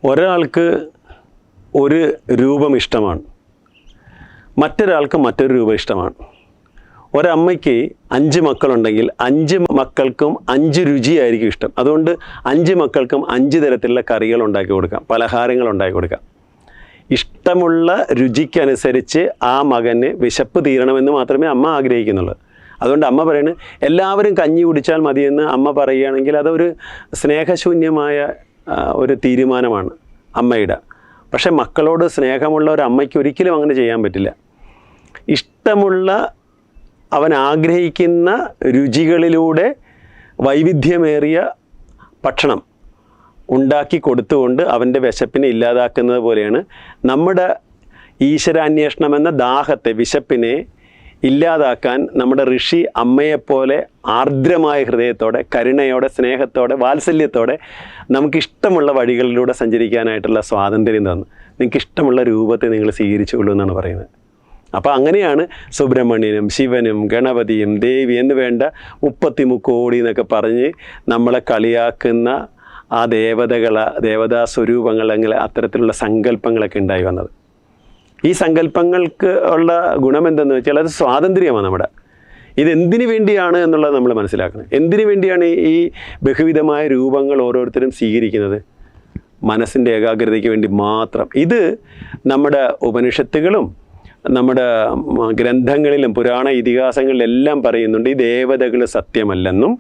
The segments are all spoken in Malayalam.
ഒരാൾക്ക് ഒരു രൂപം ഇഷ്ടമാണ്, മറ്റൊരാൾക്ക് മറ്റൊരു രൂപം ഇഷ്ടമാണ്. ഒരമ്മയ്ക്ക് 5 മക്കളുണ്ടെങ്കിൽ 5 മക്കൾക്കും 5 രുചിയായിരിക്കും ഇഷ്ടം. അതുകൊണ്ട് 5 മക്കൾക്കും 5 തരത്തിലുള്ള കറികൾ ഉണ്ടാക്കി കൊടുക്കാം, പലഹാരങ്ങൾ ഉണ്ടാക്കി കൊടുക്കാം. ഇഷ്ടമുള്ള രുചിക്കനുസരിച്ച് ആ മകന് വിശപ്പ് തീരണമെന്ന് മാത്രമേ അമ്മ ആഗ്രഹിക്കുന്നുള്ളൂ. അതുകൊണ്ട് അമ്മ പറയുന്നത് എല്ലാവരും കഞ്ഞി കുടിച്ചാൽ മതിയെന്ന് അമ്മ പറയുകയാണെങ്കിൽ അതൊരു സ്നേഹശൂന്യമായ ഒരു തീരുമാനമാണ് അമ്മയുടെ. പക്ഷേ മക്കളോട് സ്നേഹമുള്ള ഒരു അമ്മയ്ക്ക് ഒരിക്കലും അങ്ങനെ ചെയ്യാൻ പറ്റില്ല. ഇഷ്ടമുള്ള അവൻ ആഗ്രഹിക്കുന്ന രുചികളിലൂടെ വൈവിധ്യമേറിയ ഭക്ഷണം ഉണ്ടാക്കി കൊടുത്തുകൊണ്ട് അവൻ്റെ വിശപ്പിനെ ഇല്ലാതാക്കുന്നത് പോലെയാണ് നമ്മുടെ ഈശ്വരാന്വേഷണം എന്ന ദാഹത്തെ, വിശപ്പിനെ ഇല്ലാതാക്കാൻ നമ്മുടെ ഋഷി അമ്മയെപ്പോലെ ആർദ്രമായ ഹൃദയത്തോടെ, കരുണയോടെ, സ്നേഹത്തോടെ, വാത്സല്യത്തോടെ നമുക്കിഷ്ടമുള്ള വഴികളിലൂടെ സഞ്ചരിക്കാനായിട്ടുള്ള സ്വാതന്ത്ര്യം തന്നു. നിങ്ങൾക്കിഷ്ടമുള്ള രൂപത്തെ നിങ്ങൾ സ്വീകരിച്ചുകൊള്ളൂ എന്നാണ് പറയുന്നത്. അപ്പോൾ അങ്ങനെയാണ് സുബ്രഹ്മണ്യനും ശിവനും ഗണപതിയും ദേവി എന്ന് വേണ്ട 33 കോടി എന്നൊക്കെ പറഞ്ഞ് നമ്മളെ കളിയാക്കുന്ന ആ ദേവതാ സ്വരൂപങ്ങൾ, അങ്ങനെ അത്തരത്തിലുള്ള സങ്കല്പങ്ങളൊക്കെ ഉണ്ടായി വന്നത്. ഈ സങ്കല്പങ്ങൾക്ക് ഉള്ള ഗുണം എന്തെന്ന് വെച്ചാൽ അത് സ്വാതന്ത്ര്യമാണ് നമ്മുടെ. ഇതെന്തിനു വേണ്ടിയാണ് എന്നുള്ളത് നമ്മൾ മനസ്സിലാക്കണം. എന്തിനു വേണ്ടിയാണ് ഈ ബഹുവിധമായ രൂപങ്ങൾ ഓരോരുത്തരും സ്വീകരിക്കുന്നത്? മനസ്സിൻ്റെ ഏകാഗ്രതയ്ക്ക് വേണ്ടി മാത്രം. ഇത് നമ്മുടെ ഉപനിഷത്തുകളും നമ്മുടെ ഗ്രന്ഥങ്ങളിലും പുരാണ ഇതിഹാസങ്ങളിലെല്ലാം പറയുന്നുണ്ട്, ഈ ദേവതകൾ സത്യമല്ലെന്നും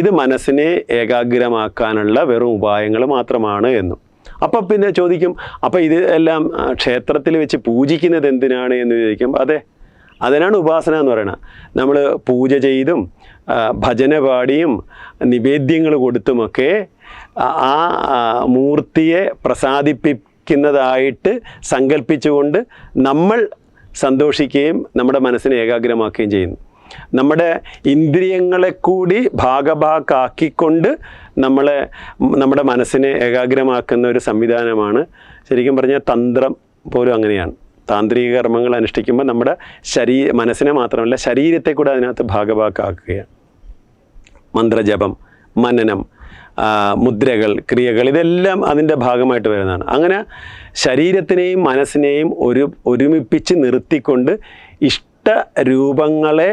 ഇത് മനസ്സിനെ ഏകാഗ്രമാക്കാനുള്ള വെറും ഉപായങ്ങൾ മാത്രമാണ് എന്നും. അപ്പം പിന്നെ ചോദിക്കും, അപ്പോൾ ഇത് എല്ലാം ക്ഷേത്രത്തിൽ വെച്ച് പൂജിക്കുന്നത് എന്തിനാണ് എന്ന് ചോദിക്കും. അതെ, അതിനാണ് ഉപാസന എന്ന് പറയുന്നത്. നമ്മൾ പൂജ ചെയ്തും ഭജന പാടിയും നിവേദ്യങ്ങൾ കൊടുത്തുമൊക്കെ ആ മൂർത്തിയെ പ്രസാദിപ്പിക്കുന്നതായിട്ട് സങ്കല്പിച്ചുകൊണ്ട് നമ്മൾ സന്തോഷിക്കുകയും നമ്മുടെ മനസ്സിനെ ഏകാഗ്രമാക്കുകയും ചെയ്യുന്നു. നമ്മുടെ ഇന്ദ്രിയങ്ങളെ കൂടി ഭാഗാക്കാക്കിക്കൊണ്ട് നമ്മുടെ മനസ്സിനെ ഏകാഗ്രമാക്കുന്ന ഒരു സംവിധാനമാണ്. ശരിക്കും പറഞ്ഞാൽ തന്ത്രം പോലും അങ്ങനെയാണ്. താന്ത്രിക കർമ്മങ്ങൾ അനുഷ്ഠിക്കുമ്പോൾ നമ്മുടെ മനസ്സിനെ മാത്രമല്ല ശരീരത്തെ കൂടെ അതിനകത്ത് ഭാഗാക്കുകയാണ്. മന്ത്രജപം, മനനം, മുദ്രകൾ, ക്രിയകൾ, ഇതെല്ലാം അതിൻ്റെ ഭാഗമായിട്ട് വരുന്നതാണ്. അങ്ങനെ ശരീരത്തിനെയും മനസ്സിനെയും ഒരുമിപ്പിച്ച് നിർത്തിക്കൊണ്ട് ഇഷ്ടരൂപങ്ങളെ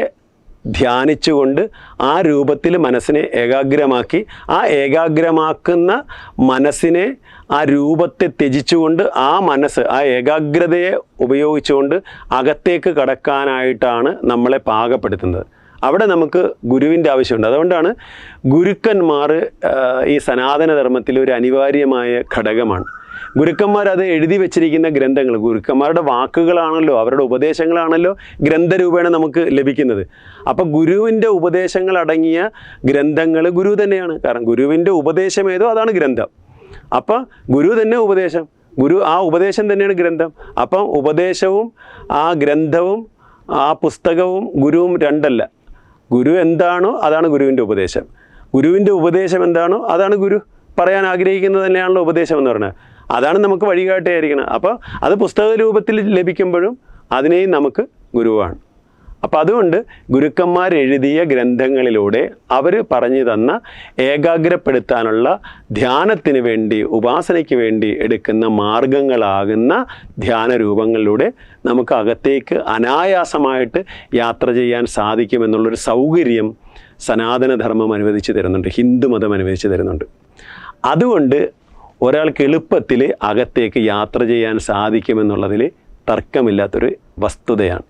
ധ്യാനിച്ചുകൊണ്ട് ആ രൂപത്തിൽ മനസ്സിനെ ഏകാഗ്രമാക്കി, ആ ഏകാഗ്രമാക്കുന്ന മനസ്സിനെ ആ രൂപത്തെ ത്യജിച്ചുകൊണ്ട് ആ മനസ്സ്, ആ ഏകാഗ്രതയെ ഉപയോഗിച്ചുകൊണ്ട് അകത്തേക്ക് കടക്കാനായിട്ടാണ് നമ്മളെ പാകപ്പെടുത്തുന്നത്. അവിടെ നമുക്ക് ഗുരുവിൻ്റെ ആവശ്യമുണ്ട്. അതുകൊണ്ടാണ് ഗുരുക്കന്മാർ ഈ സനാതനധർമ്മത്തിൽ ഒരു അനിവാര്യമായ ഘടകമാണ്. ഗുരുക്കന്മാർ അത് എഴുതി വെച്ചിരിക്കുന്ന ഗ്രന്ഥങ്ങൾ, ഗുരുക്കന്മാരുടെ വാക്കുകളാണല്ലോ, അവരുടെ ഉപദേശങ്ങളാണല്ലോ ഗ്രന്ഥരൂപേണ നമുക്ക് ലഭിക്കുന്നത്. അപ്പോൾ ഗുരുവിൻ്റെ ഉപദേശങ്ങൾ അടങ്ങിയ ഗ്രന്ഥങ്ങൾ ഗുരു തന്നെയാണ്. കാരണം ഗുരുവിൻ്റെ ഉപദേശം ഏതോ അതാണ് ഗ്രന്ഥം. അപ്പം ഗുരു തന്നെ ഉപദേശം, ആ ഉപദേശം തന്നെയാണ് ഗ്രന്ഥം. അപ്പം ഉപദേശവും ആ ഗ്രന്ഥവും ആ പുസ്തകവും ഗുരുവും രണ്ടല്ല. ഗുരു എന്താണോ അതാണ് ഗുരുവിൻ്റെ ഉപദേശം. ഗുരുവിൻ്റെ ഉപദേശം എന്താണോ അതാണ് ഗുരു പറയാൻ ആഗ്രഹിക്കുന്നത് തന്നെയാണല്ലോ ഉപദേശം എന്ന് പറയുന്നത്. അതാണ് നമുക്ക് വഴികാട്ടിയായിരിക്കണം. അപ്പോൾ അത് പുസ്തക രൂപത്തിൽ ലഭിക്കുമ്പോഴും അതിനെയും നമുക്ക് ഗുരുവാണ്. അപ്പോൾ അതുകൊണ്ട് ഗുരുക്കന്മാർ എഴുതിയ ഗ്രന്ഥങ്ങളിലൂടെ അവർ പറഞ്ഞു തന്ന ഏകാഗ്രപ്പെടുത്താനുള്ള ധ്യാനത്തിന് വേണ്ടി, ഉപാസനയ്ക്ക് വേണ്ടി എടുക്കുന്ന മാർഗങ്ങളാകുന്ന ധ്യാന രൂപങ്ങളിലൂടെ നമുക്ക് അകത്തേക്ക് അനായാസമായിട്ട് യാത്ര ചെയ്യാൻ സാധിക്കുമെന്നുള്ളൊരു സൗകര്യം സനാതനധർമ്മം അനുവദിച്ചു തരുന്നുണ്ട്, ഹിന്ദുമതം അനുവദിച്ചു തരുന്നുണ്ട്. അതുകൊണ്ട് ഒരാൾക്ക് എളുപ്പത്തിൽ അകത്തേക്ക് യാത്ര ചെയ്യാൻ സാധിക്കുമെന്നുള്ളതിൽ തർക്കമില്ലാത്തൊരു വസ്തുതയാണ്.